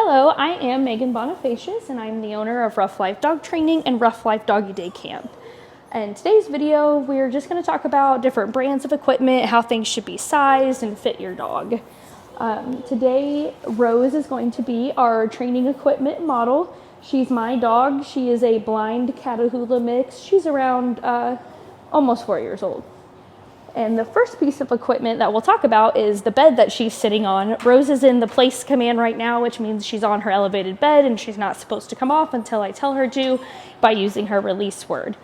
Hello, I am Megan Bonifacius and I'm the owner of Rough Life Dog Training and Rough Life Doggy Day Camp. In today's video, we're just going to talk about different brands of equipment, how things should be sized and fit your dog. Today, Rose is going to be our training equipment model. She's my dog. She is a blind Catahoula mix. She's around almost 4 years old. And the first piece of equipment that we'll talk about is the bed that she's sitting on. Rose is in the place command right now, which means she's on her elevated bed and she's not supposed to come off until I tell her to by using her release word.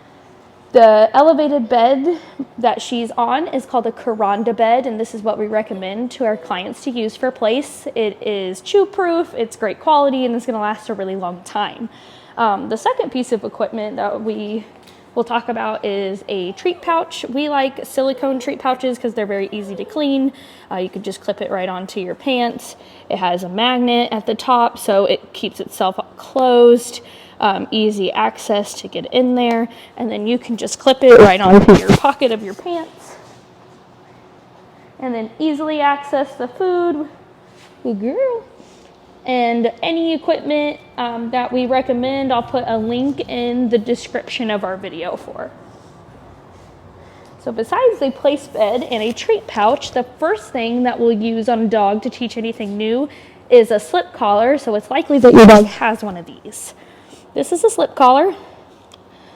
The elevated bed that she's on is called a Kuranda bed, and this is what we recommend to our clients to use for place. It is chew-proof, it's great quality, and it's going to last a really long time. The second piece of equipment that we'll talk about is a treat pouch. We like silicone treat pouches because they're very easy to clean. You can just clip it right onto your pants. It has a magnet at the top, so it keeps itself closed. Easy access to get in there, and then you can just clip it right onto your pocket of your pants and then easily access the food. Good girl. And any equipment that we recommend, I'll put a link in the description of our video for. So besides a place bed and a treat pouch, the first thing that we'll use on a dog to teach anything new is a slip collar. So it's likely that your dog has one of these. This is a slip collar.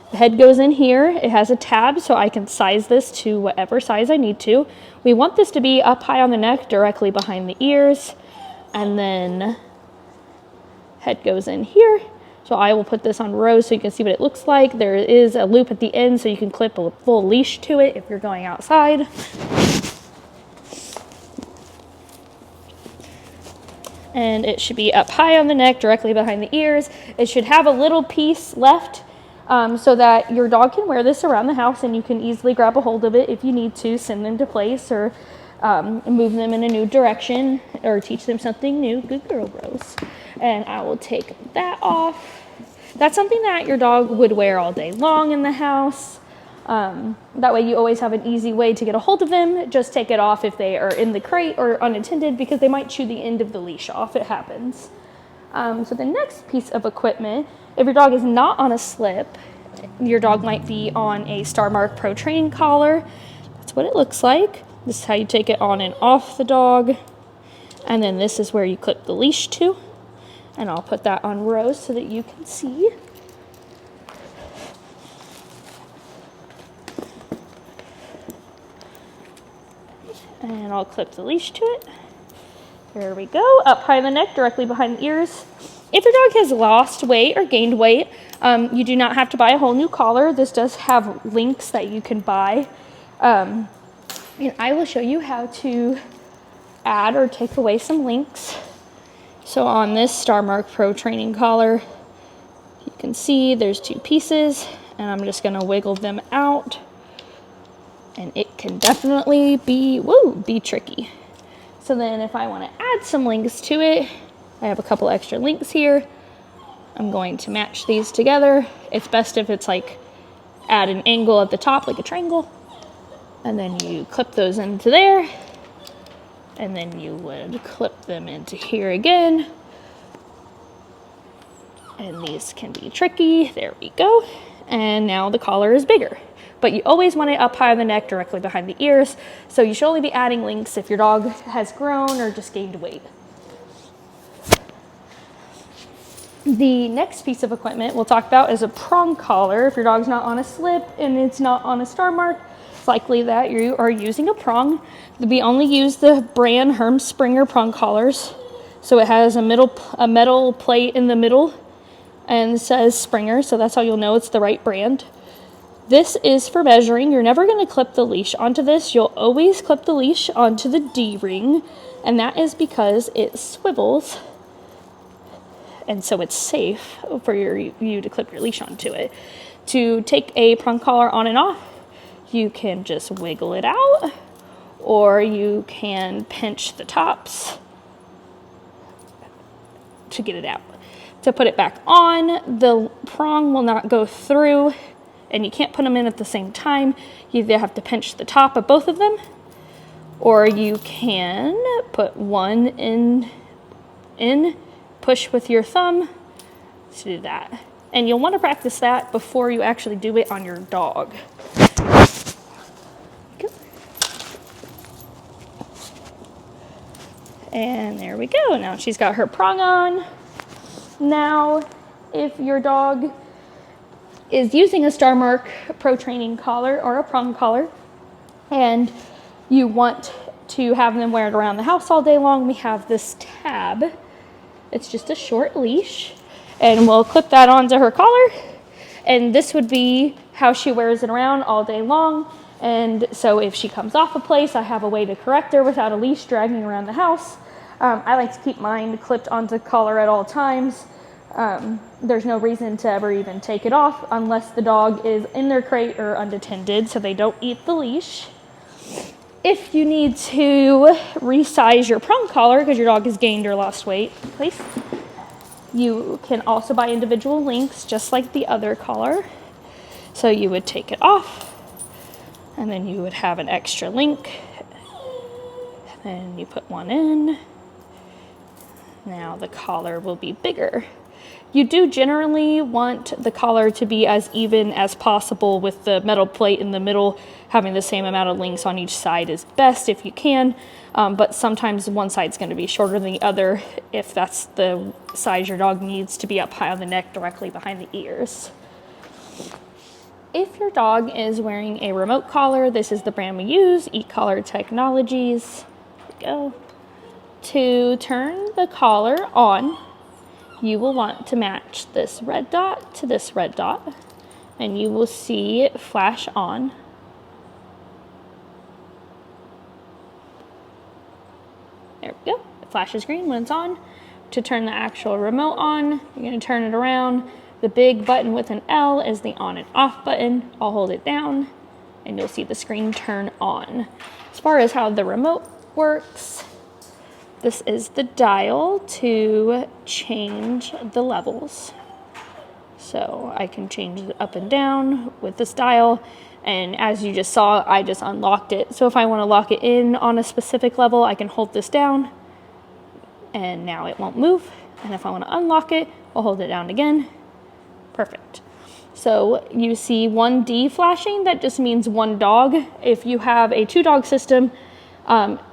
The head goes in here. It has a tab, so I can size this to whatever size I need to. We want this to be up high on the neck, directly behind the ears, and then head goes in here. So I will put this on Rose so you can see what it looks like. There is a loop at the end so you can clip a full leash to it if you're going outside. And it should be up high on the neck, directly behind the ears. It should have a little piece left so that your dog can wear this around the house and you can easily grab a hold of it if you need to, send them to place or move them in a new direction or teach them something new. Good girl, Rose. And I will take that off. That's something that your dog would wear all day long in the house. That way you always have an easy way to get a hold of them. Just take it off if they are in the crate or unattended because they might chew the end of the leash off. It happens. So the next piece of equipment, if your dog is not on a slip, your dog might be on a Star Mark Pro Training collar. That's what it looks like. This is how you take it on and off the dog. And then this is where you clip the leash to. And I'll put that on Rose so that you can see. And I'll clip the leash to it. There we go, up high in the neck, directly behind the ears. If your dog has lost weight or gained weight, you do not have to buy a whole new collar. This does have links that you can buy. And I will show you how to add or take away some links. So on this Star Mark Pro Training collar, you can see there's two pieces, and I'm just gonna wiggle them out. And it can definitely be tricky. So then if I want to add some links to it, I have a couple extra links here. I'm going to match these together. It's best if it's like at an angle at the top, like a triangle. And then you clip those into there. And then you would clip them into here again. And these can be tricky. There we go. And now the collar is bigger. But you always want it up high on the neck, directly behind the ears. So you should only be adding links if your dog has grown or just gained weight. The next piece of equipment we'll talk about is a prong collar. If your dog's not on a slip and it's not on a Star Mark, it's likely that you are using a prong. We only use the brand Herm Springer prong collars. So it has a metal plate in the middle and it says Springer, so that's how you'll know it's the right brand. This is for measuring. You're never going to clip the leash onto this. You'll always clip the leash onto the D-ring, and that is because it swivels, and so it's safe for you to clip your leash onto it. To take a prong collar on and off, you can just wiggle it out, or you can pinch the tops to get it out. To put it back on, the prong will not go through, and you can't put them in at the same time. You either have to pinch the top of both of them, or you can put one in push with your thumb to do that. And you'll want to practice that before you actually do it on your dog. And there we go. Now she's got her prong on. Now, if your dog is using a Star Mark Pro Training collar or a prong collar, and you want to have them wear it around the house all day long, we have this tab. It's just a short leash, and we'll clip that onto her collar, and this would be how she wears it around all day long. And so if she comes off a place, I have a way to correct her without a leash dragging around the house. I like to keep mine clipped onto the collar at all times. There's no reason to ever even take it off unless the dog is in their crate or unattended, so they don't eat the leash. If you need to resize your prong collar because your dog has gained or lost weight, please, you can also buy individual links just like the other collar. So you would take it off, and then you would have an extra link, and then you put one in. Now the collar will be bigger. You do generally want the collar to be as even as possible, with the metal plate in the middle having the same amount of links on each side is best if you can, but sometimes one side's going to be shorter than the other if that's the size your dog needs to be up high on the neck directly behind the ears. If your dog is wearing a remote collar, this is the brand we use, eCollar Technologies. There we go. To turn the collar on, you will want to match this red dot to this red dot, and you will see it flash on. There we go. It flashes green when it's on. To turn the actual remote on, you're going to turn it around. The big button with an L is the on and off button. I'll hold it down and you'll see the screen turn on. As far as how the remote works, this is the dial to change the levels. So I can change it up and down with this dial. And as you just saw, I just unlocked it. So if I want to lock it in on a specific level, I can hold this down and now it won't move. And if I want to unlock it, I'll hold it down again. Perfect. So you see 1D flashing, that just means one dog. If you have a 2-dog system,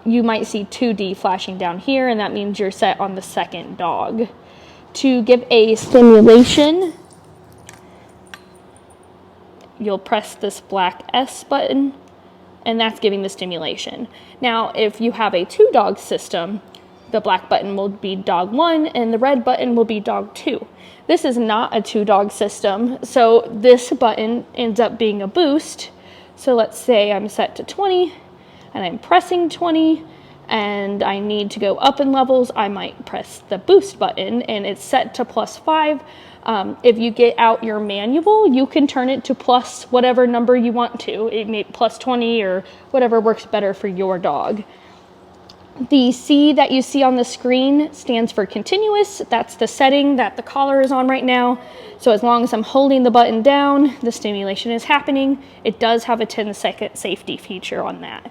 you might see 2D flashing down here, and that means you're set on the second dog. To give a stimulation, you'll press this black S button, and that's giving the stimulation. Now, if you have a 2-dog system, the black button will be dog 1 and the red button will be dog 2. This is not a 2-dog system, so this button ends up being a boost. So let's say I'm set to 20 and I'm pressing 20 and I need to go up in levels, I might press the boost button and it's set to +5. If you get out your manual, you can turn it to plus whatever number you want to. It may +20 or whatever works better for your dog. The C that you see on the screen stands for continuous. That's the setting that the collar is on right now. So as long as I'm holding the button down, the stimulation is happening. It does have a 10-second safety feature on that.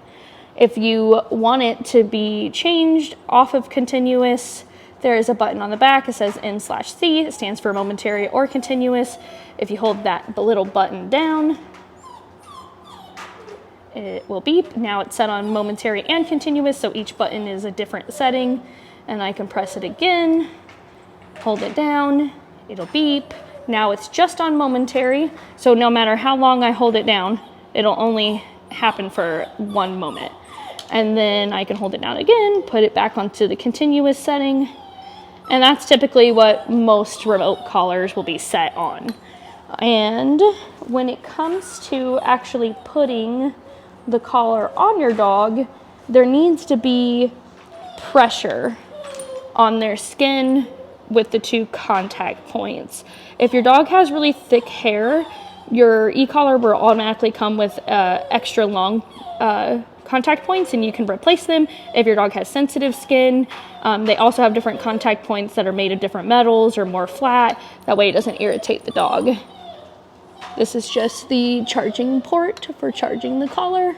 If you want it to be changed off of continuous, there is a button on the back. It says N/C. It stands for momentary or continuous. If you hold that little button down, it will beep. Now it's set on momentary and continuous, so each button is a different setting. And I can press it again, hold it down, it'll beep. Now it's just on momentary, so no matter how long I hold it down, it'll only happen for 1 moment. And then I can hold it down again, put it back onto the continuous setting, and that's typically what most remote collars will be set on. And when it comes to actually putting the collar on your dog, there needs to be pressure on their skin with the 2 contact points. If your dog has really thick hair, your e-collar will automatically come with extra long contact points, and you can replace them. If your dog has sensitive skin, they also have different contact points that are made of different metals or more flat. That way it doesn't irritate the dog. This is just the charging port for charging the collar.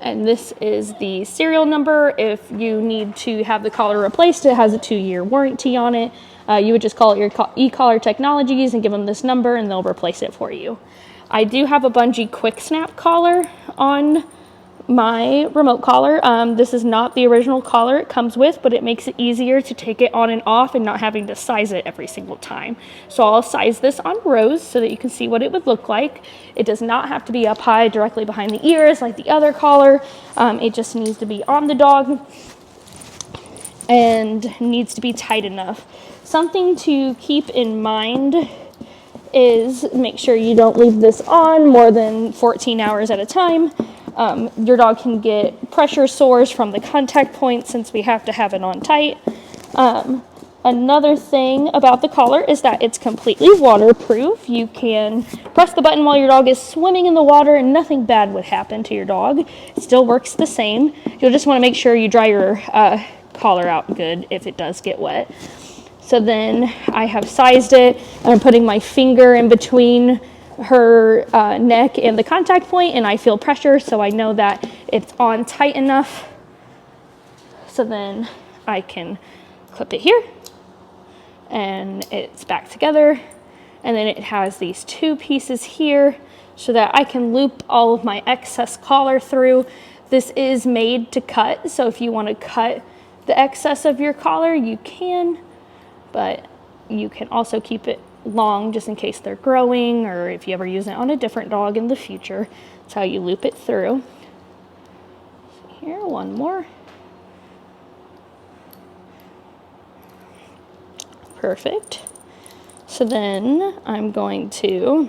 And this is the serial number. If you need to have the collar replaced, it has a 2-year warranty on it. You would just call it your e-collar technologies and give them this number and they'll replace it for you. I do have a bungee quick snap collar on my remote collar. This is not the original collar it comes with, but it makes it easier to take it on and off and not having to size it every single time. So I'll size this on Rose so that you can see what it would look like. It does not have to be up high directly behind the ears like the other collar. It just needs to be on the dog and needs to be tight enough. Something to keep in mind is make sure you don't leave this on more than 14 hours at a time. Your dog can get pressure sores from the contact point since we have to have it on tight. Another thing about the collar is that it's completely waterproof. You can press the button while your dog is swimming in the water and nothing bad would happen to your dog. It still works the same. You'll just want to make sure you dry your collar out good if it does get wet. So then I have sized it and I'm putting my finger in between her neck and the contact point and I feel pressure so I know that it's on tight enough. So then I can clip it here and it's back together, and then it has these 2 pieces here so that I can loop all of my excess collar through. This is made to cut, so if you want to cut the excess of your collar you can, but you can also keep it long just in case they're growing or if you ever use it on a different dog in the future. That's how you loop it through. Here, one more. Perfect. So then I'm going to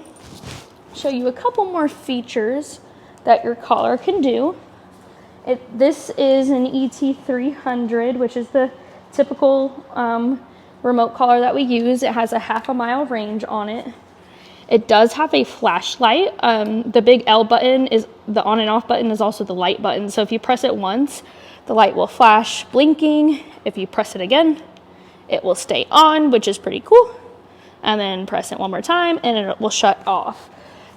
show you a couple more features that your collar can do. This is an ET300, which is the typical remote collar that we use. It has a 1/2 mile range on it. It does have a flashlight. The big L button is the on and off button, is also the light button. So if you press it once, the light will flash blinking. If you press it again, it will stay on, which is pretty cool. And then press it one more time and it will shut off.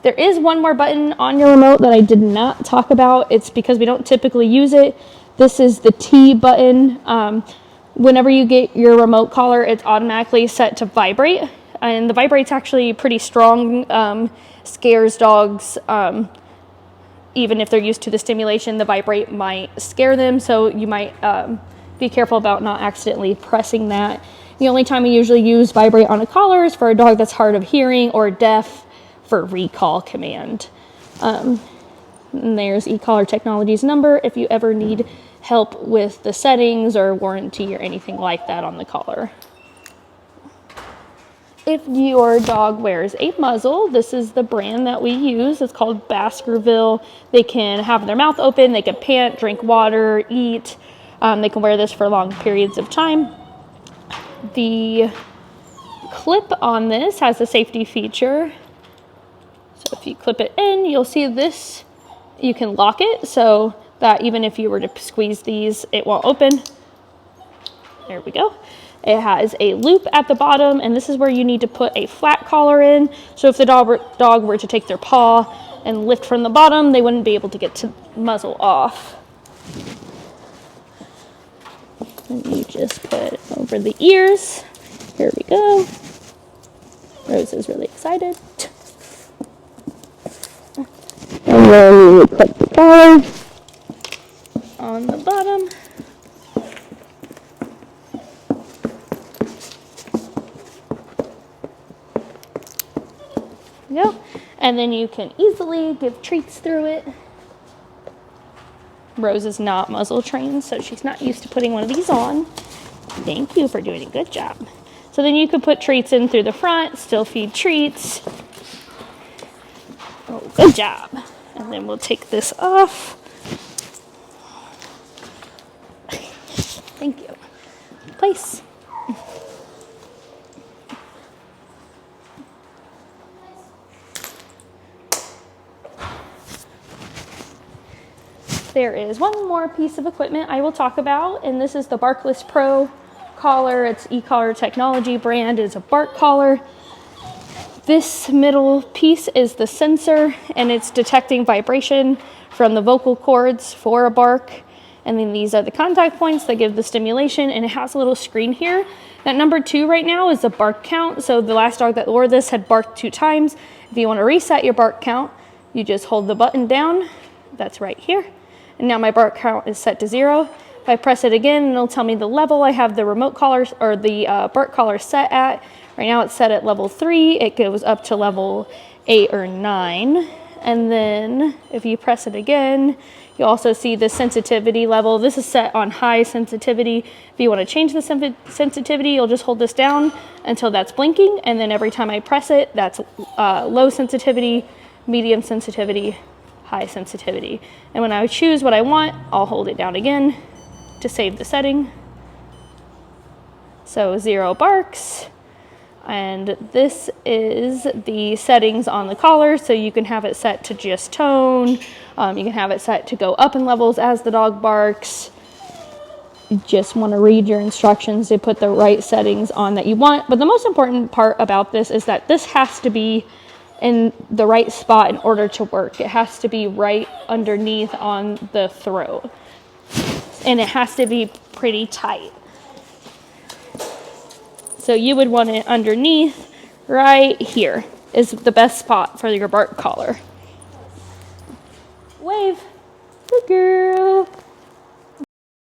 There is one more button on your remote that I did not talk about. It's because we don't typically use it. This is the T button. Whenever you get your remote collar, it's automatically set to vibrate, and the vibrate's actually pretty strong. Scares dogs. Even if they're used to the stimulation, the vibrate might scare them, so you might be careful about not accidentally pressing that. The only time we usually use vibrate on a collar is for a dog that's hard of hearing or deaf for recall command. And there's e-collar technologies number if you ever need help with the settings or warranty or anything like that on the collar. If your dog wears a muzzle, this is the brand that we use. It's called Baskerville. They can have their mouth open, they can pant, drink water, eat. They can wear this for long periods of time. The clip on this has a safety feature. So if you clip it in, you'll see this. You can lock it so that even if you were to squeeze these, it won't open. There we go. It has a loop at the bottom, and this is where you need to put a flat collar in. So if the dog were to take their paw and lift from the bottom, they wouldn't be able to get to muzzle off. And you just put over the ears. Here we go. Rose is really excited. And then you put the collar on the bottom. There you go. And then you can easily give treats through it. Rose is not muzzle trained, so she's not used to putting one of these on. Thank you for doing a good job. So then you could put treats in through the front, still feed treats. Oh, good job. And then we'll take this off. Thank you. Place. There is one more piece of equipment I will talk about, and this is the Barkless Pro collar. It's e-collar technology brand. It's a bark collar. This middle piece is the sensor, and it's detecting vibration from the vocal cords for a bark. And then these are the contact points that give the stimulation, and it has a little screen here. That number 2 right now is the bark count. So the last dog that wore this had barked 2 times. If you want to reset your bark count, you just hold the button down. That's right here. And now my bark count is set to 0. If I press it again, it'll tell me the level I have the remote collar or the bark collar set at. Right now it's set at level 3. It goes up to level 8 or 9. And then if you press it again, you also see the sensitivity level. This is set on high sensitivity. If you want to change the sensitivity, you'll just hold this down until that's blinking. And then every time I press it, that's low sensitivity, medium sensitivity, high sensitivity. And when I choose what I want, I'll hold it down again to save the setting. So 0 barks. And this is the settings on the collar, so you can have it set to just tone. You can have it set to go up in levels as the dog barks. You just want to read your instructions to put the right settings on that you want. But the most important part about this is that this has to be in the right spot in order to work. It has to be right underneath on the throat. And it has to be pretty tight. So you would want it underneath right here is the best spot for your bark collar. Wave. Good girl.